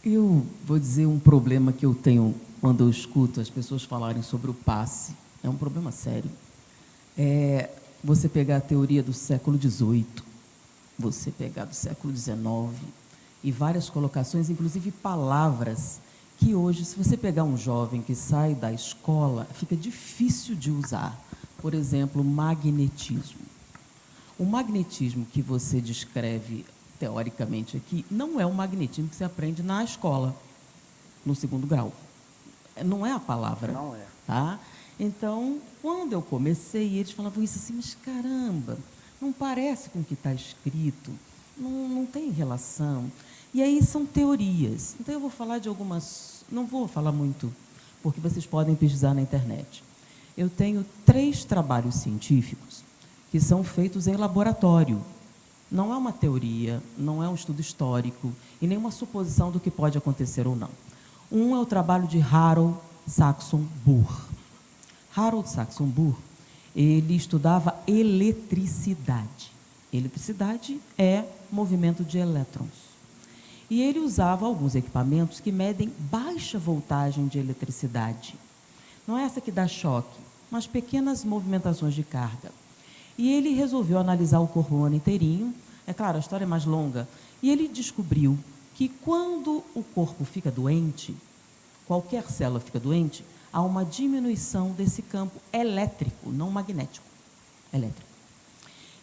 Eu vou dizer um problema que eu tenho quando eu escuto as pessoas falarem sobre o passe. É um problema sério. É você pegar a teoria do século XVIII, você pegar do século XIX e várias colocações, inclusive palavras que hoje, se você pegar um jovem que sai da escola, fica difícil de usar. Por exemplo, magnetismo. O magnetismo que você descreve teoricamente aqui não é o magnetismo que você aprende na escola, no segundo grau. Não é a palavra. Não é. Tá? Então, quando eu comecei, eles falavam isso assim, mas caramba, não parece com o que está escrito, não tem relação. E aí são teorias. Então, eu vou falar de algumas, não vou falar muito, porque vocês podem pesquisar na internet. Eu tenho 3 trabalhos científicos que são feitos em laboratório. Não é uma teoria, não é um estudo histórico e nem uma suposição do que pode acontecer ou não. Um é o trabalho de Harold Saxon Burr. Harold Saxon Burr, ele estudava eletricidade. Eletricidade é movimento de elétrons. E ele usava alguns equipamentos que medem baixa voltagem de eletricidade. Não é essa que dá choque, mas pequenas movimentações de carga. E ele resolveu analisar o corpo humano inteirinho. É claro, a história é mais longa. E ele descobriu que quando o corpo fica doente, qualquer célula fica doente, há uma diminuição desse campo elétrico, não magnético, elétrico.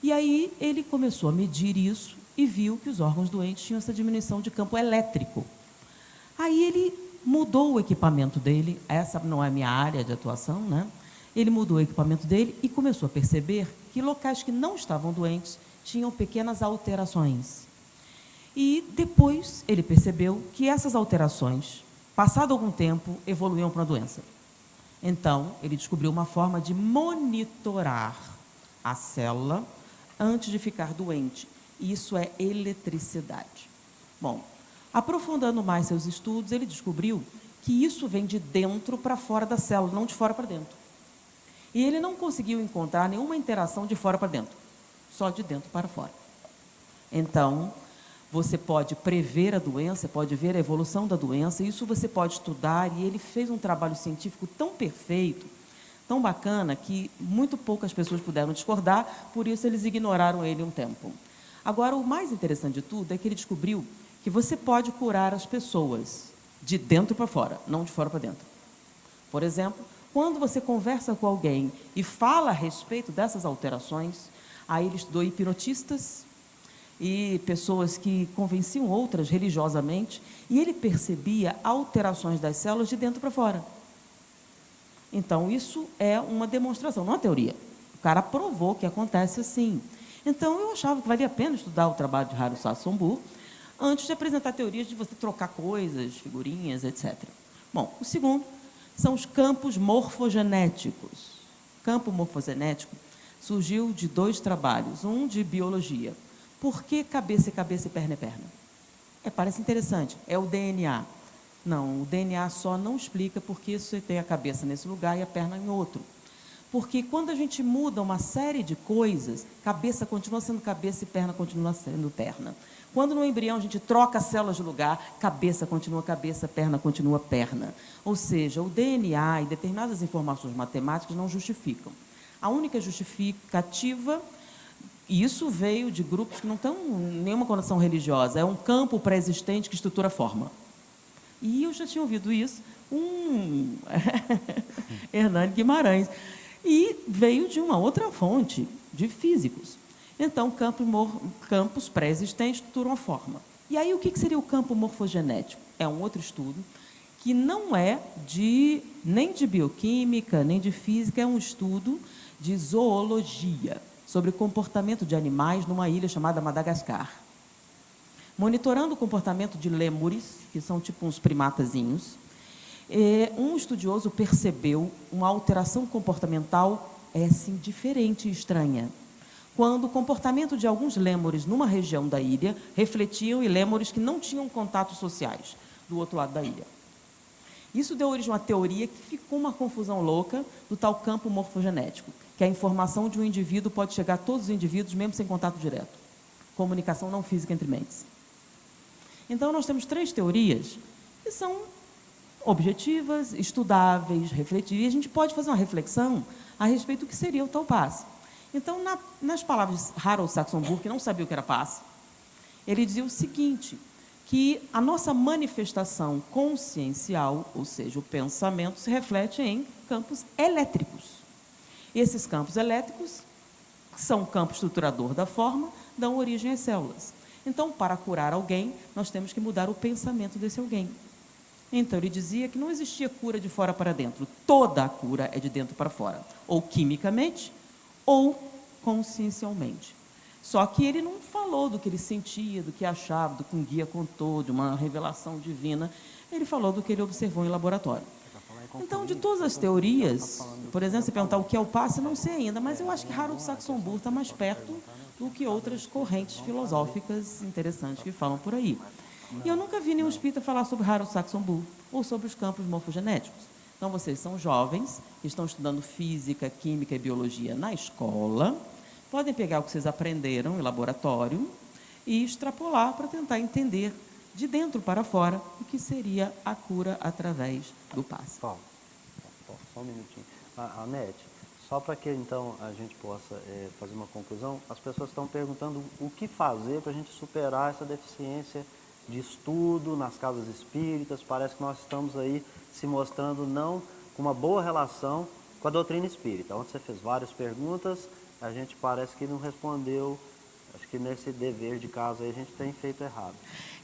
E aí ele começou a medir isso e viu que os órgãos doentes tinham essa diminuição de campo elétrico. Aí ele mudou o equipamento dele, essa não é a minha área de atuação, né? Ele mudou o equipamento dele e começou a perceber que locais que não estavam doentes tinham pequenas alterações. E depois ele percebeu que essas alterações, passado algum tempo, evoluíam para uma doença. Então, ele descobriu uma forma de monitorar a célula antes de ficar doente. Isso é eletricidade. Bom, aprofundando mais seus estudos, ele descobriu que isso vem de dentro para fora da célula, não de fora para dentro. E ele não conseguiu encontrar nenhuma interação de fora para dentro, só de dentro para fora. Então, você pode prever a doença, pode ver a evolução da doença, isso você pode estudar, e ele fez um trabalho científico tão perfeito, tão bacana, que muito poucas pessoas puderam discordar, por isso eles ignoraram ele um tempo. Agora, o mais interessante de tudo é que ele descobriu que você pode curar as pessoas de dentro para fora, não de fora para dentro. Por exemplo, quando você conversa com alguém e fala a respeito dessas alterações, aí ele estudou hipnotistas e pessoas que convenciam outras religiosamente, e ele percebia alterações das células de dentro para fora. Então, isso é uma demonstração, não é teoria. O cara provou que acontece assim. Então, eu achava que valia a pena estudar o trabalho de Harold Saxon Burr antes de apresentar teorias de você trocar coisas, figurinhas, etc. Bom, o segundo são os campos morfogenéticos. Campo morfogenético surgiu de 2 trabalhos, um de biologia. Por que cabeça é cabeça e perna é perna? Parece interessante, é o DNA. Não, o DNA só não explica porque você tem a cabeça nesse lugar e a perna em outro. Porque quando a gente muda uma série de coisas, cabeça continua sendo cabeça e perna continua sendo perna. Quando no embrião a gente troca as células de lugar, cabeça continua cabeça, perna continua perna. Ou seja, o DNA e determinadas informações matemáticas não justificam. A única justificativa, e isso veio de grupos que não têm nenhuma conotação religiosa, é um campo pré-existente que estrutura a forma. E eu já tinha ouvido isso, Hernani Guimarães, e veio de uma outra fonte, de físicos. Então, campos pré-existentes estruturam a forma. E aí, o que seria o campo morfogenético? É um outro estudo que não é nem de bioquímica, nem de física, é um estudo de zoologia, sobre o comportamento de animais numa ilha chamada Madagascar. Monitorando o comportamento de lêmures, que são tipo uns primatazinhos, um estudioso percebeu uma alteração comportamental assim, diferente e estranha, quando o comportamento de alguns lêmures numa região da ilha refletiam em lêmures que não tinham contatos sociais do outro lado da ilha. Isso deu origem a uma teoria que ficou uma confusão louca do tal campo morfogenético, que a informação de um indivíduo pode chegar a todos os indivíduos, mesmo sem contato direto. Comunicação não física entre mentes. Então, nós temos 3 teorias que são objetivas, estudáveis, refletíveis, e a gente pode fazer uma reflexão a respeito do que seria o tal passe. Então, nas palavras de Harold Saxon Burke, que não sabia o que era passe, ele dizia o seguinte, que a nossa manifestação consciencial, ou seja, o pensamento, se reflete em campos elétricos. E esses campos elétricos, que são o campo estruturador da forma, dão origem às células. Então, para curar alguém, nós temos que mudar o pensamento desse alguém. Então, ele dizia que não existia cura de fora para dentro. Toda a cura é de dentro para fora. Ou quimicamente, ou consciencialmente. Só que ele não falou do que ele sentia, do que achava, do que um guia contou, de uma revelação divina. Ele falou do que ele observou em laboratório. Então, de todas as teorias, por exemplo, se perguntar o que é o passe, não sei ainda, mas eu acho que Harold Saxon Burke está mais perto do que outras correntes filosóficas interessantes que falam por aí. E eu nunca vi nenhum espírita falar sobre Harold Saxon Burke ou sobre os campos morfogenéticos. Então, vocês são jovens, estão estudando física, química e biologia na escola, podem pegar o que vocês aprenderam em laboratório e extrapolar para tentar entender de dentro para fora o que seria a cura através do passe. Paulo, só um minutinho. Anete, só para que então a gente possa fazer uma conclusão, as pessoas estão perguntando o que fazer para a gente superar essa deficiência de estudo nas casas espíritas. Parece que nós estamos aí se mostrando não com uma boa relação com a doutrina espírita. Onde você fez várias perguntas, a gente parece que não respondeu. Acho que nesse dever de casa aí a gente tem feito errado.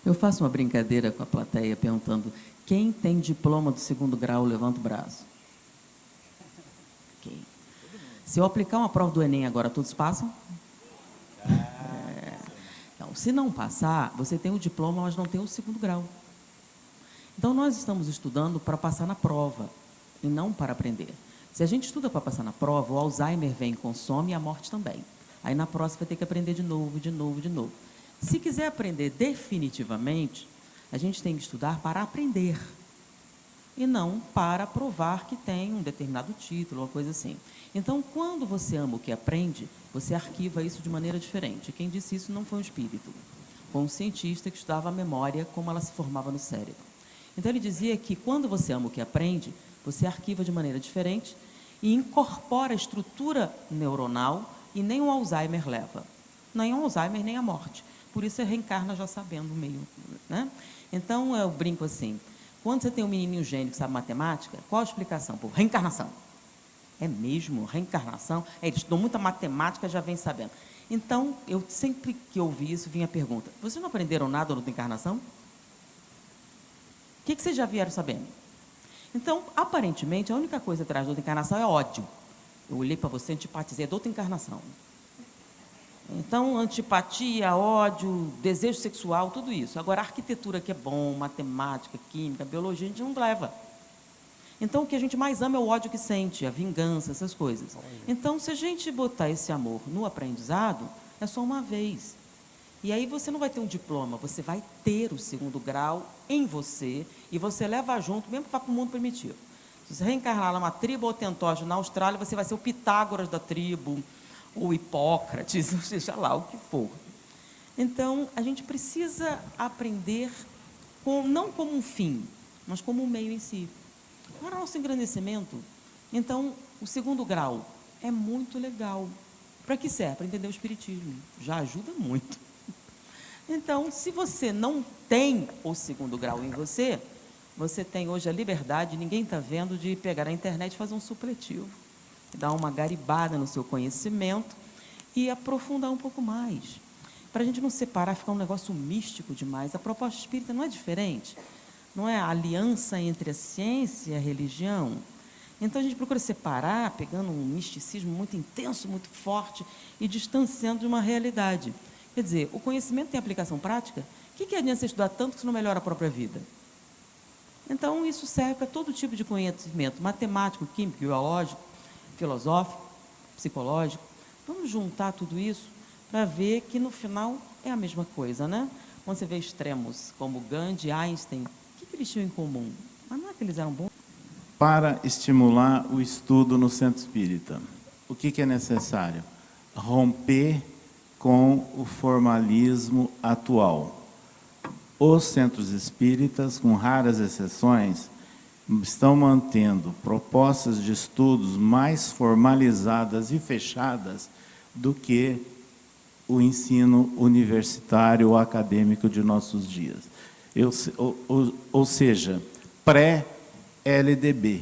Eu faço uma brincadeira com a plateia perguntando: quem tem diploma do 2º grau, levanta o braço. Okay. Se eu aplicar uma prova do Enem agora, todos passam? Então, se não passar, você tem o diploma, mas não tem o 2º grau. Então, nós estamos estudando para passar na prova e não para aprender. Se a gente estuda para passar na prova, o Alzheimer vem, consome e a morte também. Aí, na próxima, vai ter que aprender de novo, de novo, de novo. Se quiser aprender definitivamente, a gente tem que estudar para aprender e não para provar que tem um determinado título, uma coisa assim. Então, quando você ama o que aprende, você arquiva isso de maneira diferente. Quem disse isso não foi um espírito, foi um cientista que estudava a memória, como ela se formava no cérebro. Então, ele dizia que quando você ama o que aprende, você arquiva de maneira diferente e incorpora a estrutura neuronal e nem o Alzheimer leva. Nem o Alzheimer, nem a morte. Por isso, você reencarna já sabendo o meio, né? Então, eu brinco assim, quando você tem um menininho gênio que sabe matemática, qual a explicação? Por reencarnação. É mesmo? Reencarnação? Eles estudam muita matemática, já vem sabendo. Então, eu sempre que ouvi isso, vinha a pergunta: vocês não aprenderam nada na encarnação? O que vocês já vieram sabendo? Então, aparentemente, a única coisa atrás da outra encarnação é ódio. Eu olhei para você, antipatizei, é da outra encarnação. Então, antipatia, ódio, desejo sexual, tudo isso. Agora, a arquitetura que é bom, matemática, química, biologia, a gente não leva. Então, o que a gente mais ama é o ódio que sente, a vingança, essas coisas. Então, se a gente botar esse amor no aprendizado, é só uma vez. E aí você não vai ter um diploma, você vai ter o 2º grau em você e você leva junto, mesmo que vá para o mundo primitivo. Se você reencarnar numa tribo autentógena na Austrália, você vai ser o Pitágoras da tribo, ou Hipócrates, ou seja lá o que for. Então, a gente precisa aprender não como um fim, mas como um meio em si. Para o nosso engrandecimento, então, o 2º grau é muito legal. Para que serve? Para entender o Espiritismo. Já ajuda muito. Então, se você não tem o 2º grau em você, você tem hoje a liberdade, ninguém está vendo, de pegar a internet e fazer um supletivo, dar uma garibada no seu conhecimento e aprofundar um pouco mais. Para a gente não separar, ficar um negócio místico demais. A proposta espírita não é diferente. Não é a aliança entre a ciência e a religião. Então, a gente procura separar, pegando um misticismo muito intenso, muito forte, e distanciando de uma realidade. Quer dizer, o conhecimento tem aplicação prática? O que adianta você estudar tanto que isso não melhora a própria vida? Então, isso serve para todo tipo de conhecimento, matemático, químico, biológico, filosófico, psicológico. Vamos juntar tudo isso para ver que, no final, é a mesma coisa, né? Quando você vê extremos como Gandhi e Einstein, o que eles tinham em comum? Mas não é que eles eram bons? Para estimular o estudo no centro espírita, o que é necessário? Romper com o formalismo atual. os centros espíritas, com raras exceções, estão mantendo propostas de estudos mais formalizadas e fechadas do que o ensino universitário ou acadêmico de nossos dias. Ou seja, pré-LDB,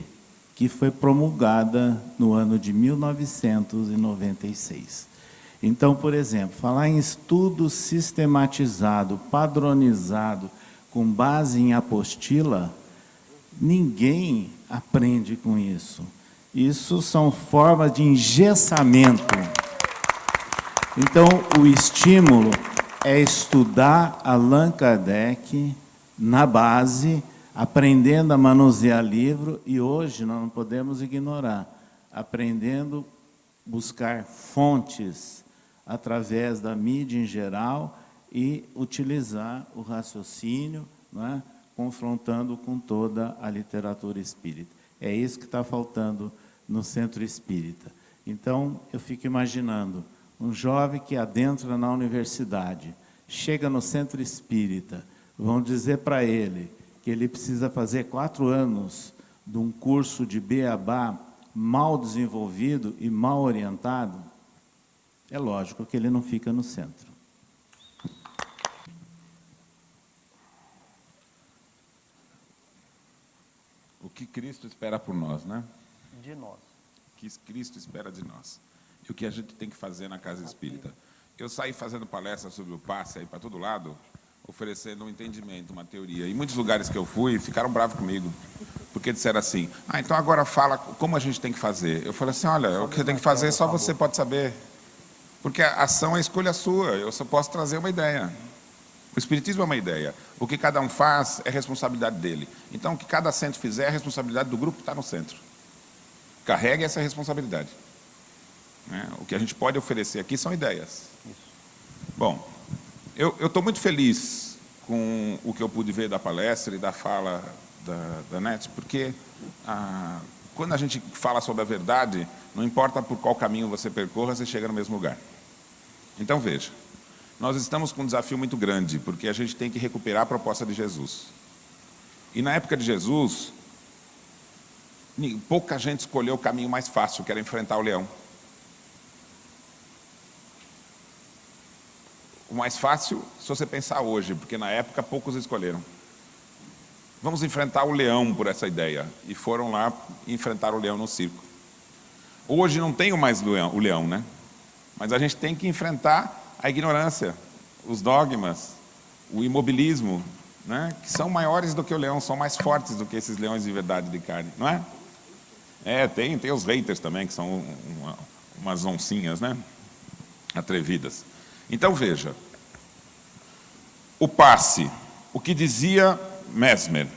que foi promulgada no ano de 1996. Então, por exemplo, falar em estudo sistematizado, padronizado, com base em apostila, ninguém aprende com isso. Isso são formas de engessamento. Então, o estímulo é estudar Allan Kardec na base, aprendendo a manusear livro, e hoje nós não podemos ignorar, aprendendo a buscar fontes através da mídia em geral e utilizar o raciocínio, não é? Confrontando com toda a literatura espírita. É isso que está faltando no centro espírita. Então, eu fico imaginando, um jovem que adentra na universidade, chega no centro espírita, vão dizer para ele que ele precisa fazer 4 anos de um curso de beabá mal desenvolvido e mal orientado, é lógico que ele não fica no centro. O que Cristo espera por nós, né? De nós. O que Cristo espera de nós. E o que a gente tem que fazer na casa espírita. Eu saí fazendo palestras sobre o passe aí para todo lado, oferecendo um entendimento, uma teoria. Em muitos lugares que eu fui, ficaram bravos comigo, porque disseram assim, então agora fala como a gente tem que fazer. Eu falei assim, olha, o que você tem que fazer só você pode saber. Porque a ação é escolha sua, eu só posso trazer uma ideia. O Espiritismo é uma ideia. O que cada um faz é responsabilidade dele. Então, o que cada centro fizer é a responsabilidade do grupo que está no centro. Carregue essa responsabilidade. O que a gente pode oferecer aqui são ideias. Bom, eu estou muito feliz com o que eu pude ver da palestra e da fala da NET, porque quando a gente fala sobre a verdade, não importa por qual caminho você percorra, você chega no mesmo lugar. Então, veja, nós estamos com um desafio muito grande, porque a gente tem que recuperar a proposta de Jesus. E na época de Jesus, pouca gente escolheu o caminho mais fácil, que era enfrentar o leão. O mais fácil, se você pensar hoje, porque na época poucos escolheram. Vamos enfrentar o leão por essa ideia. E foram lá e enfrentaram o leão no circo. Hoje não tem mais o leão, né? Mas a gente tem que enfrentar a ignorância, os dogmas, o imobilismo, né? Que são maiores do que o leão, são mais fortes do que esses leões de verdade de carne, não é? Tem os haters também, que são umas oncinhas, né? Atrevidas. Então, veja, o passe, o que dizia Mesmer,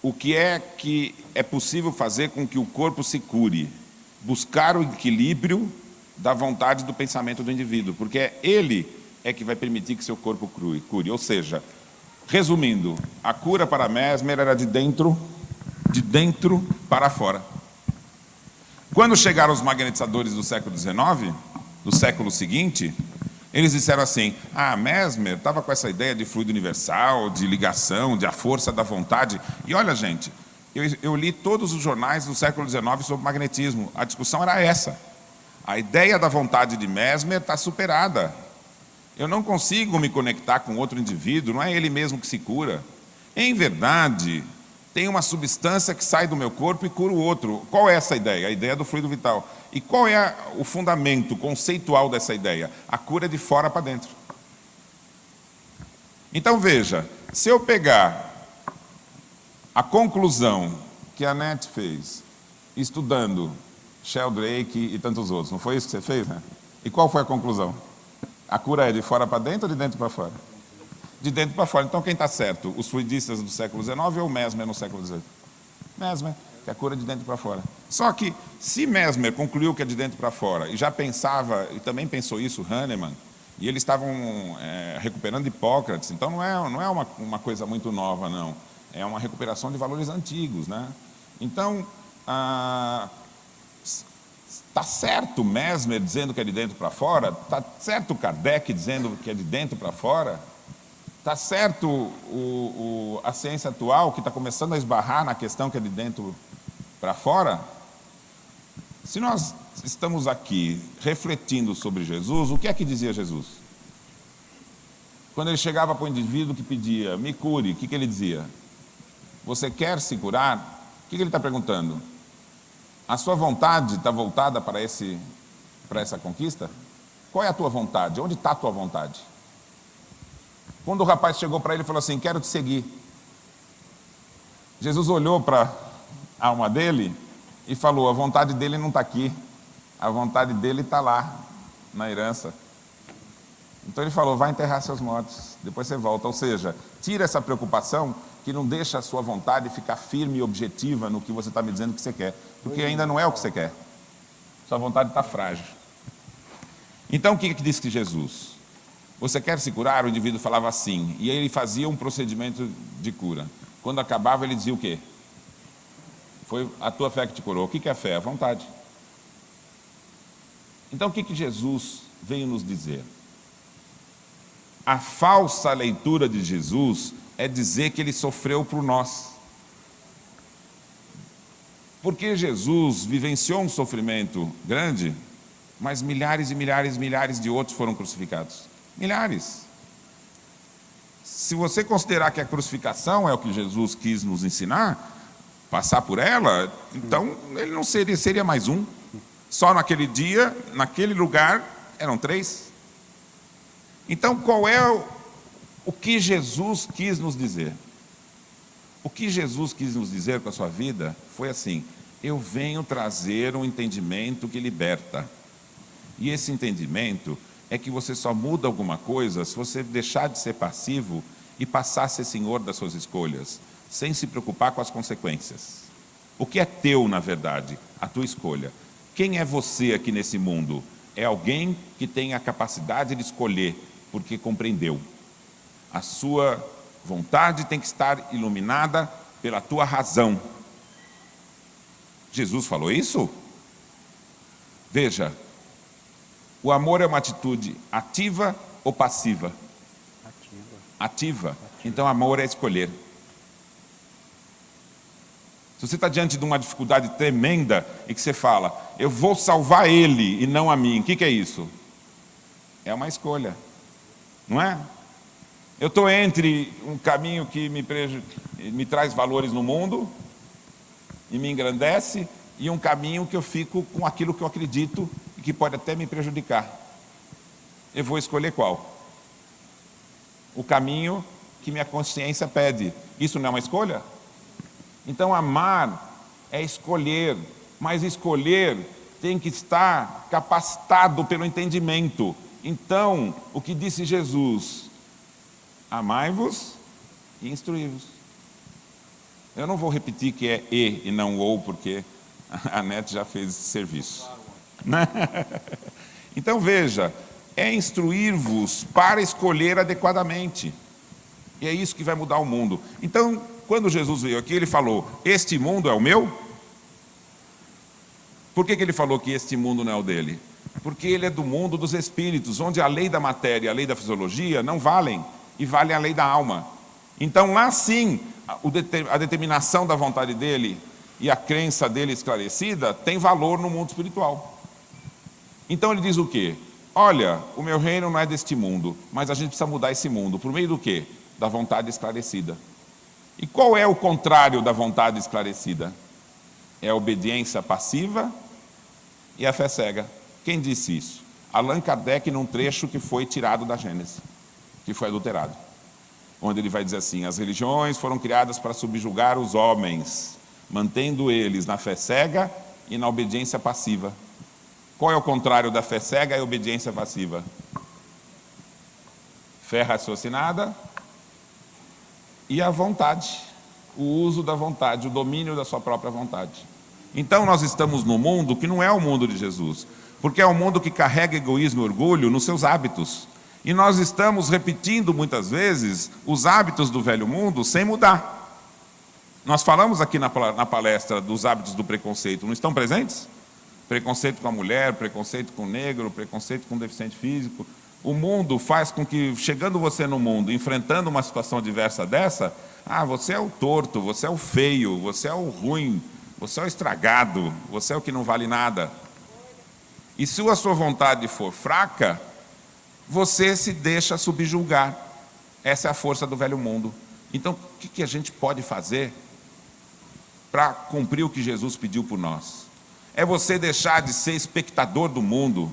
o que é possível fazer com que o corpo se cure, buscar o equilíbrio da vontade do pensamento do indivíduo, porque ele é que vai permitir que seu corpo cure. Ou seja, resumindo, a cura para Mesmer era de dentro para fora. Quando chegaram os magnetizadores do século XIX, do século seguinte, eles disseram assim, Mesmer estava com essa ideia de fluido universal, de ligação, de a força da vontade. E olha, gente, eu li todos os jornais do século XIX sobre magnetismo. A discussão era essa. A ideia da vontade de Mesmer está superada. Eu não consigo me conectar com outro indivíduo, não é ele mesmo que se cura. Em verdade, tem uma substância que sai do meu corpo e cura o outro. Qual é essa ideia? A ideia do fluido vital. E qual é o fundamento conceitual dessa ideia? A cura de fora para dentro. Então, veja, se eu pegar a conclusão que a NET fez, estudando Sheldrake e tantos outros, não foi isso que você fez, né? E qual foi a conclusão? A cura é de fora para dentro ou de dentro para fora? De dentro para fora. Então, quem está certo? Os fluidistas do século XIX ou Mesmer no século XVIII? Mesmer, que é a cura de dentro para fora. Só que, se Mesmer concluiu que é de dentro para fora, e já pensava, e também pensou isso Hahnemann, e eles estavam recuperando Hipócrates, então não é uma coisa muito nova, não. É uma recuperação de valores antigos, né? Então, está certo Mesmer dizendo que é de dentro para fora? Está certo Kardec dizendo que é de dentro para fora? Está certo a ciência atual, que está começando a esbarrar na questão que é de dentro para fora? Se nós estamos aqui refletindo sobre Jesus, o que é que dizia Jesus? Quando ele chegava para o indivíduo que pedia, me cure, o que ele dizia? Você quer se curar? O que ele está perguntando? A sua vontade está voltada para essa conquista? Qual é a tua vontade? Onde está a tua vontade? Quando o rapaz chegou para ele e falou assim, quero te seguir. Jesus olhou para a alma dele e falou, a vontade dele não está aqui. A vontade dele está lá, na herança. Então ele falou, vai enterrar seus mortos, depois você volta. Ou seja, tira essa preocupação que não deixa a sua vontade ficar firme e objetiva no que você está me dizendo que você quer. Porque ainda não é o que você quer. Sua vontade está frágil. Então o que disse que Jesus? Você quer se curar? O indivíduo falava assim. E ele fazia um procedimento de cura. Quando acabava ele dizia o quê? Foi a tua fé que te curou. O que é fé? A vontade. Então o que Jesus veio nos dizer? A falsa leitura de Jesus é dizer que ele sofreu por nós. Porque Jesus vivenciou um sofrimento grande, mas milhares e milhares e milhares de outros foram crucificados. Milhares. Se você considerar que a crucificação é o que Jesus quis nos ensinar, passar por ela, então ele não seria mais um. Só naquele dia, naquele lugar, eram 3. Então, qual é o que Jesus quis nos dizer? O que Jesus quis nos dizer com a sua vida foi assim, eu venho trazer um entendimento que liberta. E esse entendimento é que você só muda alguma coisa se você deixar de ser passivo e passar a ser senhor das suas escolhas, sem se preocupar com as consequências. O que é teu, na verdade? A tua escolha. Quem é você aqui nesse mundo? É alguém que tem a capacidade de escolher, porque compreendeu. A sua vontade tem que estar iluminada pela tua razão. Jesus falou isso? Veja, o amor é uma atitude ativa ou passiva? Ativa. Então, amor é escolher. Se você está diante de uma dificuldade tremenda e que você fala, eu vou salvar ele e não a mim, o que é isso? É uma escolha, não é? Eu estou entre um caminho que me traz valores no mundo e me engrandece, e um caminho que eu fico com aquilo que eu acredito e que pode até me prejudicar. Eu vou escolher qual? O caminho que minha consciência pede. Isso não é uma escolha? Então, amar é escolher, mas escolher tem que estar capacitado pelo entendimento. Então, o que disse Jesus? Amai-vos e instruí-vos. Eu não vou repetir que é e não ou, porque a NET já fez esse serviço. Então, veja, é instruir-vos para escolher adequadamente. E é isso que vai mudar o mundo. Então, quando Jesus veio aqui, ele falou, este mundo é o meu? Por que ele falou que este mundo não é o dele? Porque ele é do mundo dos espíritos, onde a lei da matéria e a lei da fisiologia não valem, e vale a lei da alma. Então, lá sim, a determinação da vontade dele e a crença dele esclarecida tem valor no mundo espiritual. Então ele diz o quê? Olha, o meu reino não é deste mundo, mas a gente precisa mudar esse mundo. Por meio do quê? Da vontade esclarecida. E qual é o contrário da vontade esclarecida? É a obediência passiva e a fé cega. Quem disse isso? Allan Kardec, num trecho que foi tirado da Gênesis, que foi adulterado. Onde ele vai dizer assim, as religiões foram criadas para subjugar os homens, mantendo eles na fé cega e na obediência passiva. Qual é o contrário da fé cega e obediência passiva? Fé raciocinada e a vontade, o uso da vontade, o domínio da sua própria vontade. Então nós estamos num mundo que não é o mundo de Jesus, porque é um mundo que carrega egoísmo e orgulho nos seus hábitos. E nós estamos repetindo muitas vezes os hábitos do velho mundo sem mudar. Nós falamos aqui na palestra dos hábitos do preconceito, não estão presentes? Preconceito com a mulher, preconceito com o negro, preconceito com o deficiente físico. O mundo faz com que, chegando você no mundo, enfrentando uma situação diversa dessa, você é o torto, você é o feio, você é o ruim, você é o estragado, você é o que não vale nada. E se a sua vontade for fraca, você se deixa subjugar. Essa é a força do velho mundo. Então, o que a gente pode fazer para cumprir o que Jesus pediu por nós? É você deixar de ser espectador do mundo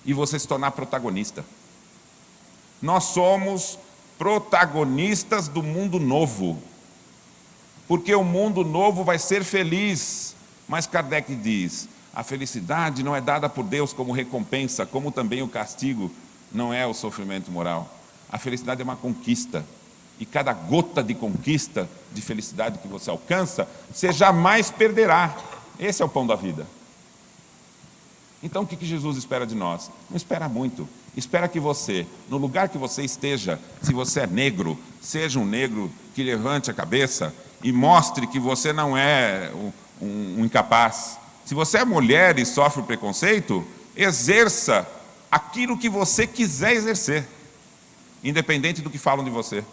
e você se tornar protagonista. Nós somos protagonistas do mundo novo, porque o mundo novo vai ser feliz. Mas Kardec diz, a felicidade não é dada por Deus como recompensa, como também o castigo não é o sofrimento moral. A felicidade é uma conquista, e cada gota de conquista, de felicidade que você alcança, você jamais perderá. Esse é o pão da vida. Então, o que Jesus espera de nós? Não espera muito. Espera que você, no lugar que você esteja, se você é negro, seja um negro que levante a cabeça e mostre que você não é um incapaz. Se você é mulher e sofre preconceito, exerça aquilo que você quiser exercer, independente do que falam de você.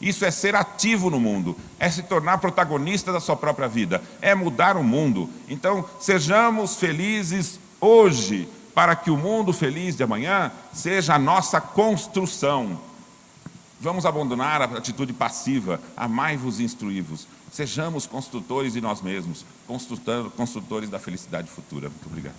Isso é ser ativo no mundo, é se tornar protagonista da sua própria vida, é mudar o mundo. Então, sejamos felizes hoje, para que o mundo feliz de amanhã seja a nossa construção. Vamos abandonar a atitude passiva, amai-vos e instruí-vos. Sejamos construtores de nós mesmos, construtores da felicidade futura. Muito obrigado.